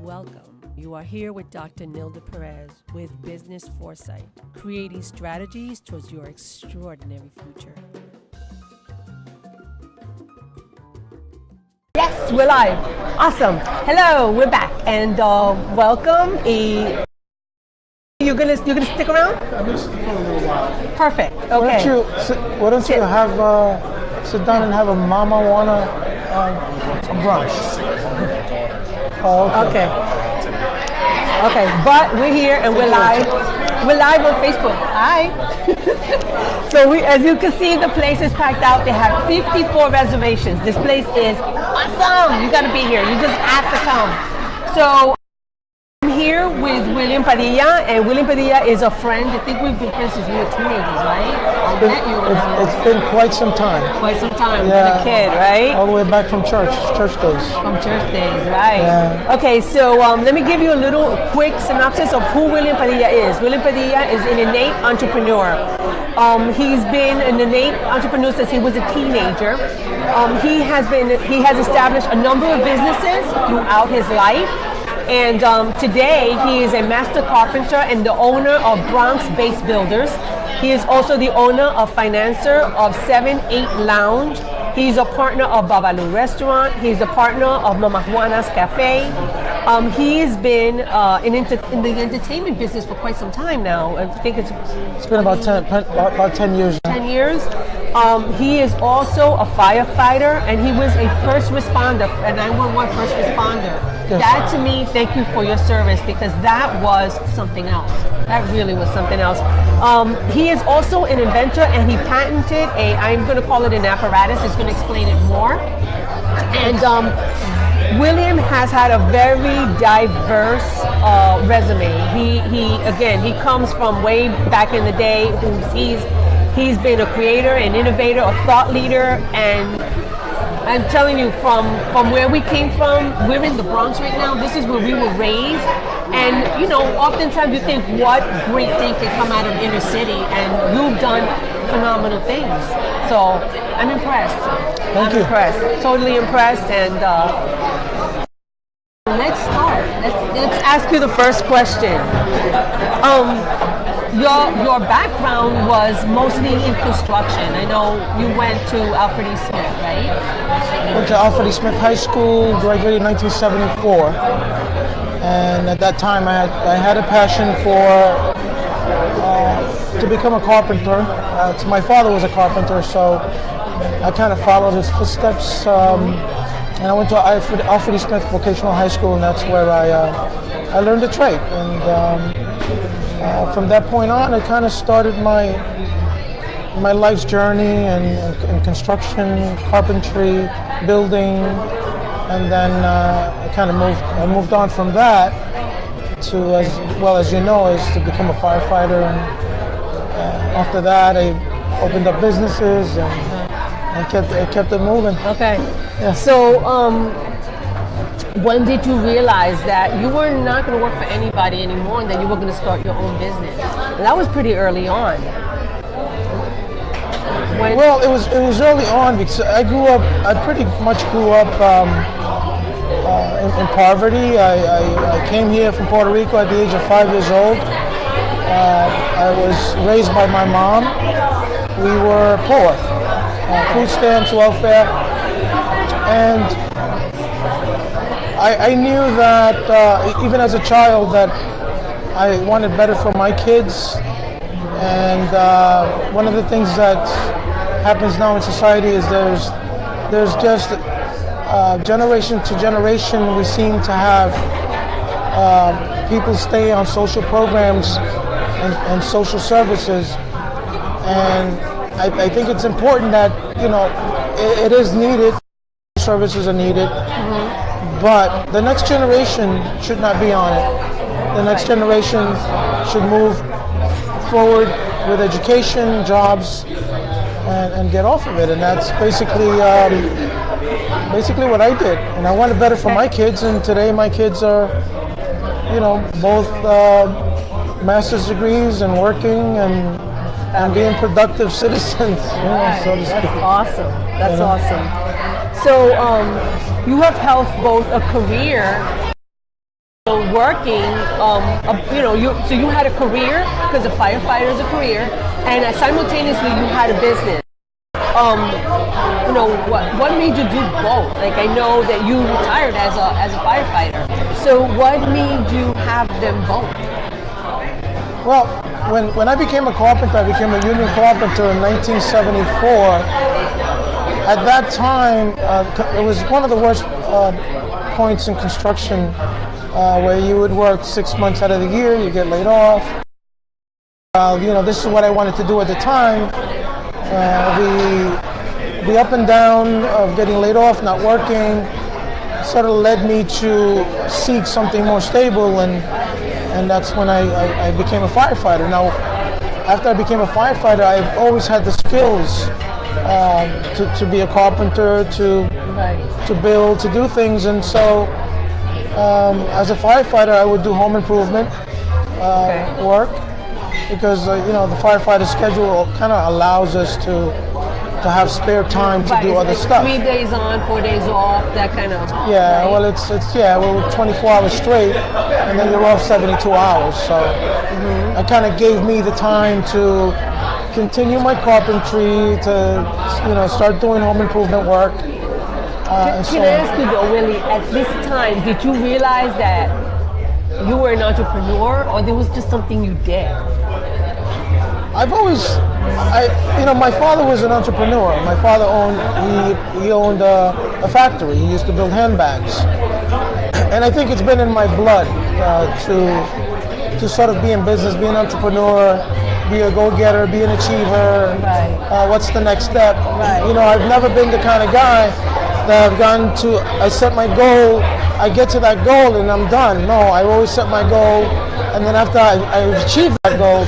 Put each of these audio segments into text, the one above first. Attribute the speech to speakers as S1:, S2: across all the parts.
S1: Welcome. You are here with Dr. Nilda Perez with Business Foresight, creating strategies towards your extraordinary future. Yes, we're live. Awesome. Hello, we're back, and welcome. You're gonna stick around?
S2: I'm gonna stick for a little while.
S1: Perfect. Okay.
S2: Why don't you have sit down and have a Mamajuana brunch? Oh, okay.
S1: Okay, but we're here and we're live. We're live on Facebook. Hi. So as you can see, the place is packed out. They have 54 reservations. This place is awesome. You got to be here. You just have to come. So I'm here with William Padilla, and William Padilla is a friend. I think we've been friends since we were teenagers, right?
S2: It's been quite some time.
S1: Quite some time. Yeah. Been a kid, right?
S2: All the way back from church days.
S1: From church days, right?
S2: Yeah.
S1: Okay, so let me give you a little quick synopsis of who William Padilla is. William Padilla is an innate entrepreneur. He's been an innate entrepreneur since he was a teenager. He has established a number of businesses throughout his life. And today, he is a master carpenter and the owner of Bronx-based builders. He is also the owner of financer of 7-8 Lounge. He's a partner of Babalu restaurant. He's a partner of Mamajuana Café. He's been in the entertainment business for quite some time now. I think it's
S2: been about 10 years.
S1: 10 years. He is also a firefighter, and he was a first responder, a 911 first responder.
S2: Yes.
S1: That to me, thank you for your service, because that was something else. That really was something else. He is also an inventor, and he patented I'm going to call it an apparatus. He's going to explain it more. And William has had a very diverse resume. He comes from way back in the day. He's been a creator, an innovator, a thought leader, and I'm telling you, from where we came from, we're in the Bronx right now. This is where we were raised. And, oftentimes you think, what great thing can come out of inner city? And you've done phenomenal things. So I'm impressed.
S2: Thank you.
S1: Impressed. Totally impressed. And let's start. Let's ask you the first question. Your background was mostly in construction. I know you went to Alfred E. Smith, right?
S2: Went to Alfred E. Smith High School, graduated in 1974. And at that time, I had a passion to become a carpenter. So my father was a carpenter, so I kind of followed his footsteps. And I went to Alfred E. Smith Vocational High School, and that's where I learned the trade. And from that point on, I kind of started my life's journey in construction, carpentry, building, and then I kind of moved on from that to, as well as you know, is to become a firefighter. And after that, I opened up businesses and kept it moving.
S1: Okay.
S2: Yeah.
S1: So, when did you realize that you were not going to work for anybody anymore and that you were going to start your own business? That was pretty early on.
S2: Well, it was early on because I pretty much grew up in poverty. I came here from Puerto Rico at the age of 5 years old. I was raised by my mom. We were poor. Food stamps, welfare, and I knew that even as a child that I wanted better for my kids. And one of the things that happens now in society is there's just generation to generation we seem to have people stay on social programs and social services. And I think it's important that it is needed. Services are needed. Mm-hmm. But the next generation should not be on it. The next generation should move forward with education, jobs, and get off of it. And that's basically what I did. And I wanted better for my kids. And today my kids are, both master's degrees and working and being productive citizens. So to speak.
S1: That's awesome. That's awesome. So you have held both a career working, so you had a career, because a firefighter is a career, and simultaneously you had a business. What made you do both? Like, I know that you retired as a firefighter. So what made you have them both?
S2: Well, when I became a carpenter, I became a union carpenter in 1974. At that time, it was one of the worst points in construction, where you would work 6 months out of the year, you get laid off. This is what I wanted to do at the time. The up and down of getting laid off, not working, sort of led me to seek something more stable, and that's when I became a firefighter. Now, after I became a firefighter, I've always had the skills to be a carpenter, to build, to do things, and so as a firefighter, I would do home improvement work, because the firefighter schedule kind of allows us to have spare time to do other stuff.
S1: 3 days on, 4 days off, that kind of.
S2: Yeah, right? Well, it's 24 hours straight, and then you're off 72 hours. So it kind of gave me the time to continue my carpentry, to start doing home improvement work.
S1: Can I ask you though, Willie, at this time, did you realize that you were an entrepreneur, or there was just something you did?
S2: I've always, my father was an entrepreneur. My father owned a factory. He used to build handbags. And I think it's been in my blood to sort of be in business, be an entrepreneur, be a go-getter, be an achiever.
S1: Right.
S2: What's the next step?
S1: Right.
S2: I've never been the kind of guy that I set my goal, I get to that goal and I'm done. No, I always set my goal, and then after I've achieved that goal,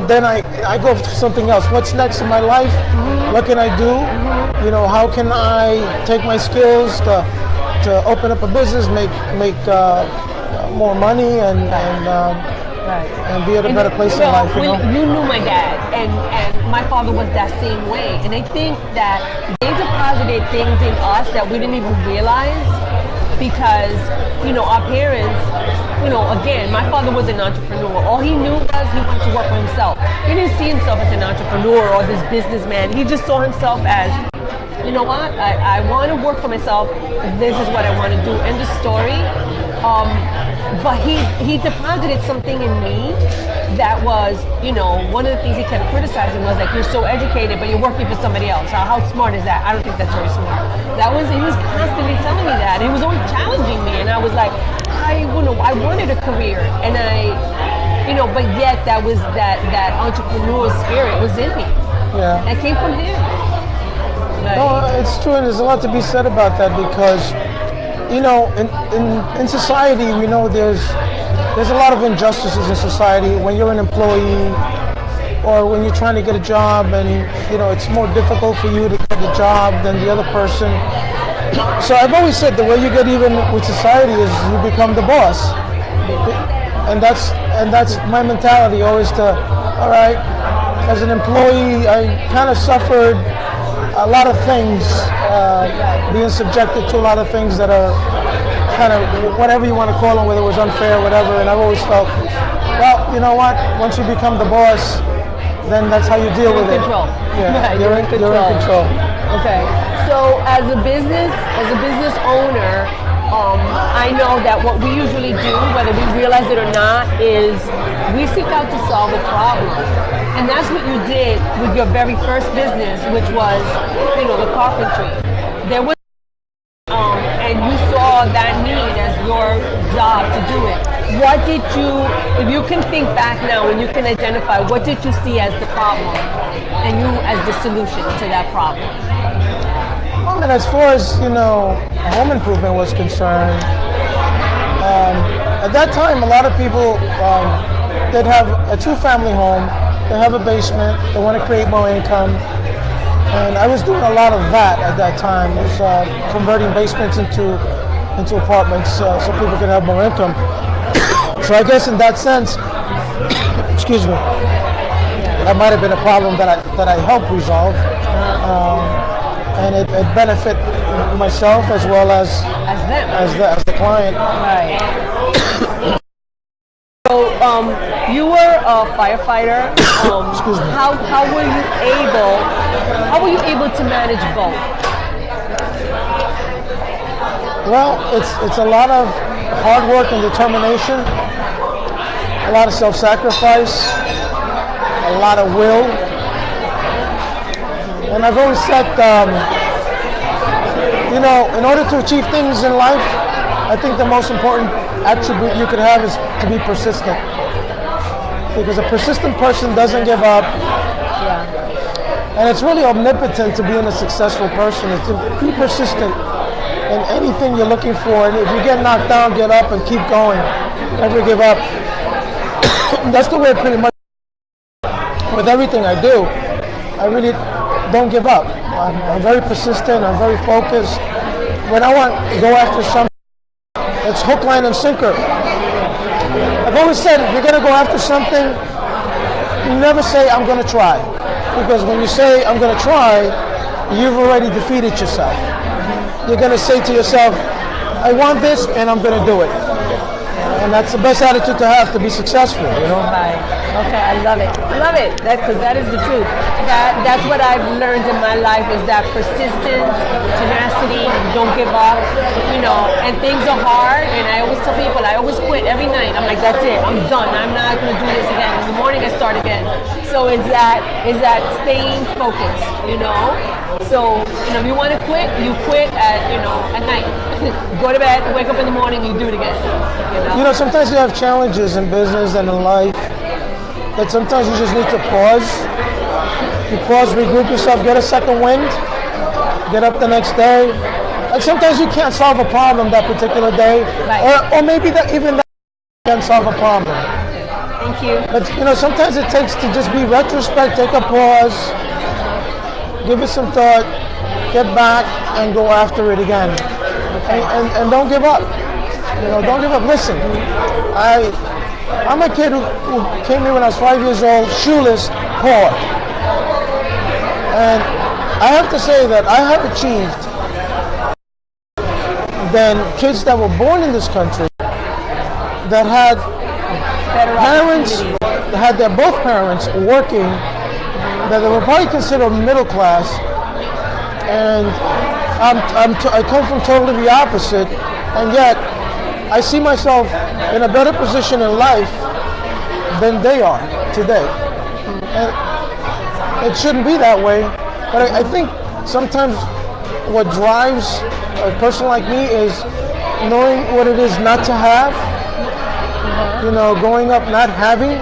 S2: then I go for something else. What's next in my life? What can I do? How can I take my skills to open up a business, make more money, and be at a better place in life.
S1: You knew my dad, and my father was that same way, and I think that they deposited things in us that we didn't even realize, because our parents, again, my father was an entrepreneur. All he knew was he wanted to work for himself. He didn't see himself as an entrepreneur or this businessman. He just saw himself as, I want to work for myself. This is what I want to do. End of story. But he deposited something in me that was, one of the things he kept criticizing was like, you're so educated, but you're working for somebody else. How smart is that? I don't think that's very smart. He was constantly telling me that. He was always challenging me, and I was like, I wanted a career, and but yet that was that entrepreneurial spirit was in me.
S2: Yeah.
S1: That came from him. Right.
S2: No, it's true, and there's a lot to be said about that, because in society, we know there's a lot of injustices in society. When you're an employee, or when you're trying to get a job, and it's more difficult for you to get the job than the other person. So I've always said the way you get even with society is you become the boss, and that's my mentality always. All right, as an employee, I kind of suffered a lot of things, being subjected to a lot of things that are kind of, whatever you want to call them, whether it was unfair, whatever, and I've always felt, well, you know what, once you become the boss, then that's how you deal with it. Yeah, you're in control.
S1: Okay, so as a business owner, I know that what we usually do, whether we realize it or not, is we seek out to solve a problem. And that's what you did with your very first business, which was, the carpentry. There was, and you saw that need as your job to do it. What did you, if you can think back now and you can identify, what did you see as the problem and you as the solution to that problem?
S2: Well, and as far as, home improvement was concerned, at that time, a lot of people, they'd have a two-family home, they have a basement, they want to create more income. And I was doing a lot of that at that time. I was converting basements into apartments so people could have more income. So I guess in that sense, excuse me, that might have been a problem that I helped resolve. And it benefit myself as well as
S1: them,
S2: as the client.
S1: Right. you were a firefighter.
S2: Excuse me.
S1: How were you able to manage both?
S2: Well, it's a lot of hard work and determination, a lot of self-sacrifice, a lot of will. And I've always said, in order to achieve things in life, I think the most important attribute you could have is to be persistent. Because a persistent person doesn't give up.
S1: Yeah.
S2: And it's really omnipotent to being a successful person, is to be persistent in anything you're looking for. And if you get knocked down, get up and keep going. Never give up. That's the way pretty much with everything I do. I really don't give up. I'm very persistent. I'm very focused. When I want to go after something, it's hook, line, and sinker. I've always said, if you're going to go after something, you never say, I'm going to try. Because when you say, I'm going to try, you've already defeated yourself. You're going to say to yourself, I want this, and I'm going to do it. And that's the best attitude to have to be successful,
S1: Right. Okay, I love it. I love it. Because that is the truth. That's what I've learned in my life is that persistence, tenacity, don't give up, and things are hard. And I always tell people, I always quit every night. I'm like, that's it. I'm done. I'm not going to do this again. In the morning, I start again. So it's that staying focused, So, if you want to quit, you quit at night. Go to bed, wake up in the morning, you do it again.
S2: Sometimes you have challenges in business and in life, but sometimes you just need to pause. You pause, regroup yourself, get a second wind, get up the next day. And sometimes you can't solve a problem that particular day,
S1: right.
S2: or maybe even that can't solve a problem.
S1: Thank you.
S2: But sometimes it takes to just be retrospect, take a pause, give it some thought, get back, and go after it again.
S1: Okay.
S2: And don't give up. Don't give up. Listen, I'm a kid who came here when I was 5 years old, shoeless, poor. And I have to say that I have achieved than kids that were born in this country that had parents, had their both parents working, that they were probably considered middle class. And I come from totally the opposite, and yet I see myself in a better position in life than they are today. And it shouldn't be that way, but I think sometimes what drives a person like me is knowing what it is not to have, growing up not having,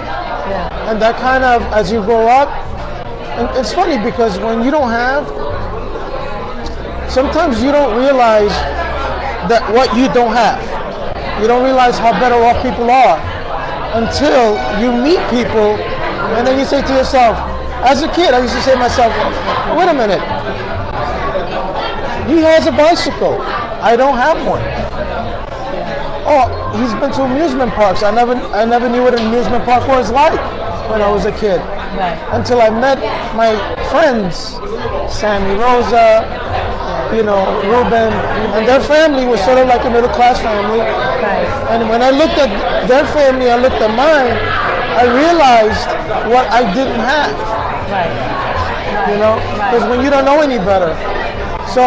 S2: and that kind of, as you grow up, and it's funny because when you don't have, sometimes you don't realize that what you don't have. You don't realize how better off people are until you meet people, and then you say to yourself, as a kid, I used to say to myself, wait a minute, he has a bicycle, I don't have one. Oh, he's been to amusement parks. I never knew what an amusement park was like when I was a kid.
S1: Right.
S2: Until I met my friends, Sammy Rosa, Ruben, and their family was sort of like a middle class family.
S1: Right.
S2: And when I looked at their family, I looked at mine, I realized what I didn't have.
S1: Right.
S2: Because when you don't know any better. So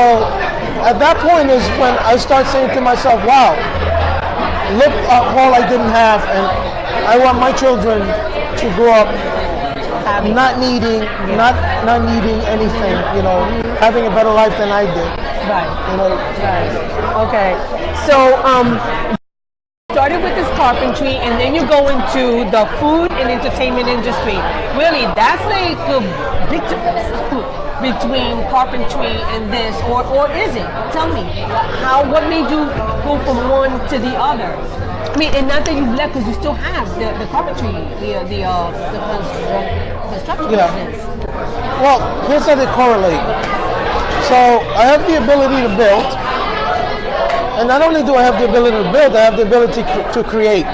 S2: at that point is when I start saying to myself, wow, look at all I didn't have, and I want my children to grow up not needing anything, having a better life than I did.
S1: Right. Right. Okay. So started with this carpentry, and then you go into the food and entertainment industry. Really, that's like a big difference between carpentry and this, or is it? Tell me, what made you go from one to the other? I mean, and not that you've left, because you still have the carpentry, the construction business.
S2: Well, here's how they correlate. So I have the ability to build, and not only do I have the ability to build, I have the ability to create.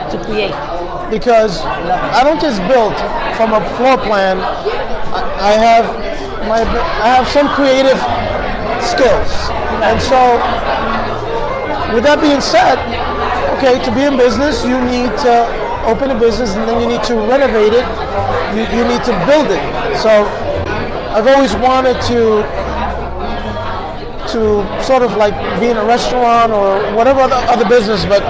S2: Because I don't just build from a floor plan. I have some creative skills, and so with that being said, okay, to be in business, you need to open a business and then you need to renovate it. You need to build it. So I've always wanted to sort of like be in a restaurant or whatever other business, but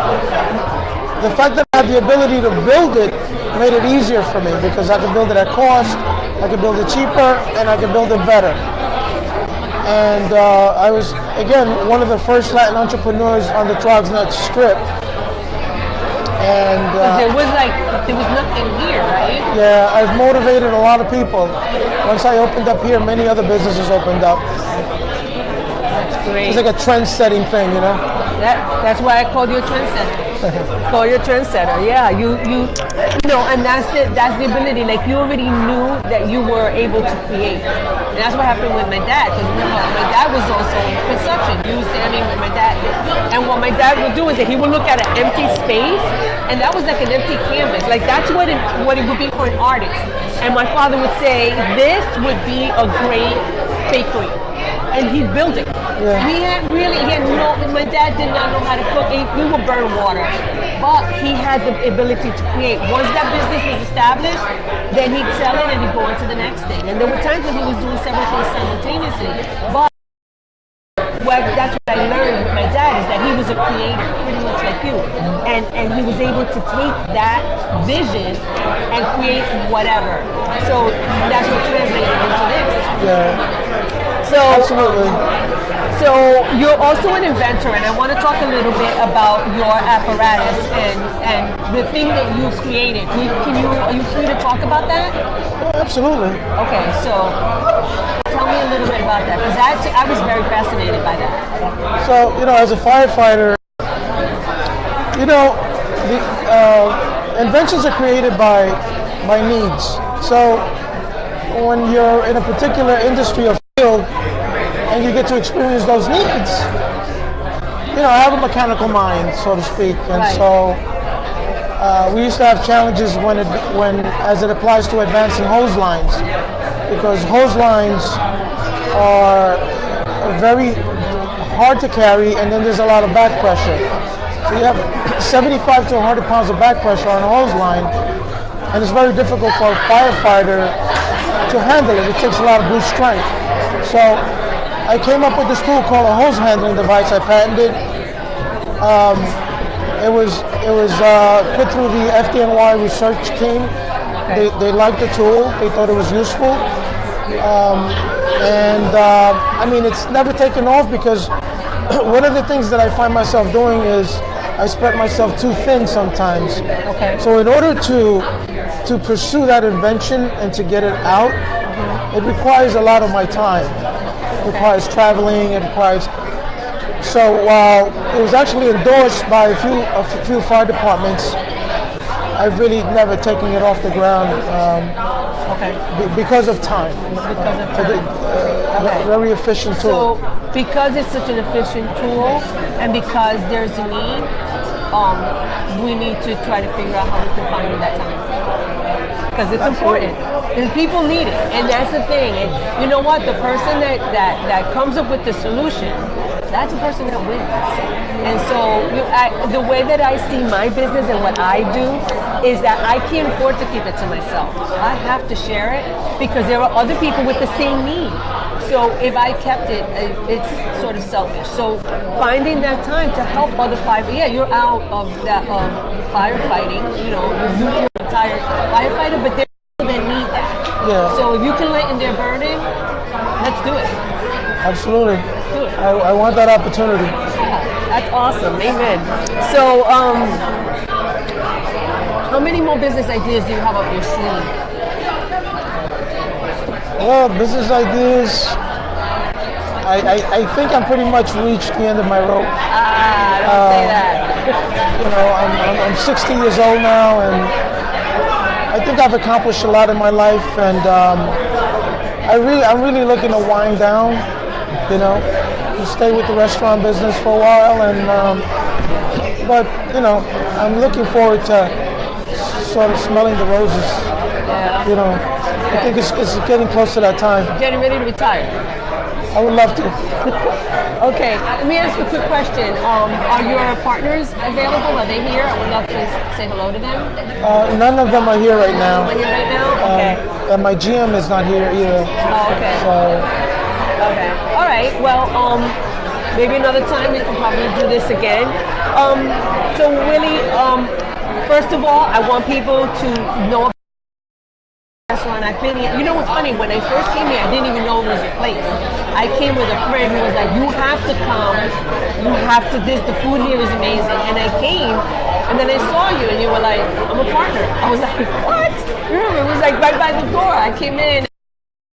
S2: the fact that I had the ability to build it made it easier for me because I could build it at cost, I could build it cheaper, and I could build it better. And I was, again, one of the first Latin entrepreneurs on the Throgs Strip. And
S1: there was nothing here, right?
S2: Yeah, I've motivated a lot of people. Once I opened up here, many other businesses opened up.
S1: That's great.
S2: It's like a trend-setting thing, you know?
S1: That's why I called you a trendsetter. Call you a trendsetter. Yeah, you know, and that's the ability. Like you already knew that you were able to create. And that's what happened with my dad. Because remember, my dad was also in construction. He was standing with my dad. And what my dad would do is that he would look at an empty space, and that was like an empty canvas. Like that's what it would be for an artist. And my father would say, this would be a great bakery. And he'd build it.
S2: Yeah.
S1: My dad did not know how to cook. We would burn water. But he had the ability to create. Once that business was established, then he'd sell it and he'd go into the next thing. And there were times when he was doing several things simultaneously. But that's what I learned with my dad is that he was a creator, pretty much like you. And he was able to take that vision and create whatever. So that's what translated into this.
S2: Yeah.
S1: So,
S2: absolutely.
S1: So you're also an inventor, and I want to talk a little bit about your apparatus and the thing that you created. Are you free to talk about that?
S2: Yeah, absolutely.
S1: Okay, so tell me a little bit about that, because I was very fascinated by that.
S2: So, as a firefighter, the inventions are created by needs. So when you're in a particular industry or field and you get to experience those needs, I have a mechanical mind, so to speak, and
S1: right.
S2: So we used to have challenges as it applies to advancing hose lines, because hose lines are very hard to carry, and then there's a lot of back pressure. So you have 75 to 100 pounds of back pressure on a hose line, and it's very difficult for a firefighter to handle it. It takes a lot of brute strength. So I came up with this tool called a hose handling device. I patented. It was put through the FDNY research team.
S1: Okay.
S2: They liked the tool. They thought it was useful. It's never taken off because one of the things that I find myself doing is I spread myself too thin sometimes.
S1: Okay.
S2: So in order to pursue that invention and to get it out, it requires a lot of my time. It requires traveling. It requires. So while it was actually endorsed by a few fire departments, I've really never taken it off the ground. Because of time. Very efficient tool.
S1: So because it's such an efficient tool and because there's a need, we need to try to figure out how we can find that time. Because it's important. And people need it. And that's the thing. And you know what? The person that comes up with the solution, that's the person that wins. And so the way that I see my business and what I do is that I can't afford to keep it to myself. I have to share it because there are other people with the same need. So if I kept it, it's sort of selfish. So finding that time to help other you're out of that firefighting, you're retired firefighter, but there are people that need that.
S2: Yeah.
S1: So if you can lighten their burden, let's do it.
S2: Absolutely.
S1: Let's do it.
S2: I want that opportunity.
S1: That's awesome. Amen. So how many more business ideas do you have up your sleeve?
S2: Well, business ideas, I think I'm pretty much reached the end of my rope.
S1: Don't say that.
S2: I'm 60 years old now, and I think I've accomplished a lot in my life, and I'm really looking to wind down, to stay with the restaurant business for a while, and but I'm looking forward to sort of smelling the roses,
S1: Yeah.
S2: I think it's getting close to that time.
S1: Getting ready to retire.
S2: I would love to.
S1: Okay, let me ask you a quick question. Are your partners available? Are they here? I would love to say hello to them.
S2: None of them are here right now.
S1: Are you right now? Okay.
S2: And my GM is not here either.
S1: Oh, okay.
S2: So,
S1: okay. All right. Well, maybe another time we can probably do this again. So Willie, first of all, I want people to know about the restaurant. I've been here. You know what's funny? When I first came here, I didn't even know it was a place. I came with a friend who was like, "You have to come. You have to. The food here is amazing." And I came, and then I saw you, and you were like, "I'm a partner." I was like, "What?" It was like right by the door. I came in.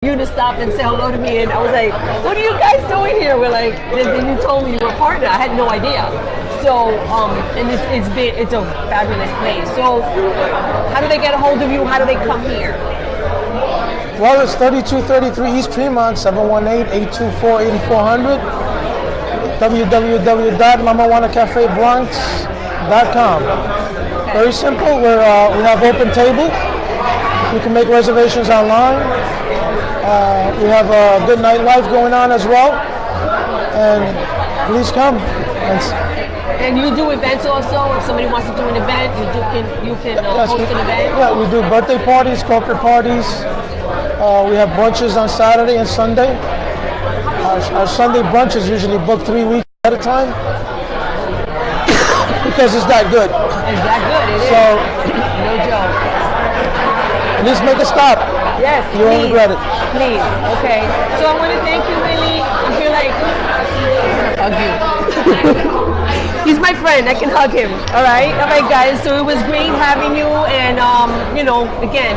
S1: You to stop and say hello to me, and I was like, "What are you guys doing here?" We're like, then you told me you were a partner. I had no idea. So, and it's a fabulous place. So, how do they get a hold of you? How do they come here?
S2: well, it's 3233 East Tremont, 718-824-8400. www.mamajuanacafebronx.com. Very simple. We have open table. You can make reservations online. We have a good nightlife going on as well. And please come.
S1: And you do events also. If somebody wants to do an event, you can host an event.
S2: Yeah, we do birthday parties, corporate parties. We have brunches on Saturday and Sunday. Our Sunday brunch is usually booked 3 weeks at a time because it's that good.
S1: It's that good. It
S2: So,
S1: is. No joke.
S2: At least make a stop.
S1: Yes,
S2: You won't regret it.
S1: Please. Okay. So I want to thank you, Willie. I feel like hug you. He's my friend. I can hug him. All right, guys. So it was great having you, and again,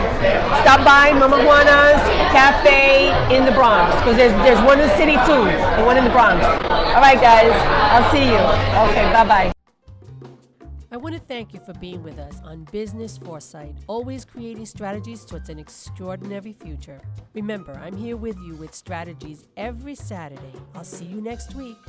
S1: stop by Mamajuana's Cafe in the Bronx because there's one in the city too, and one in the Bronx. All right, guys. I'll see you. Okay. Bye bye. I want to thank you for being with us on Business Foresight, always creating strategies towards an extraordinary future. Remember, I'm here with you with strategies every Saturday. I'll see you next week.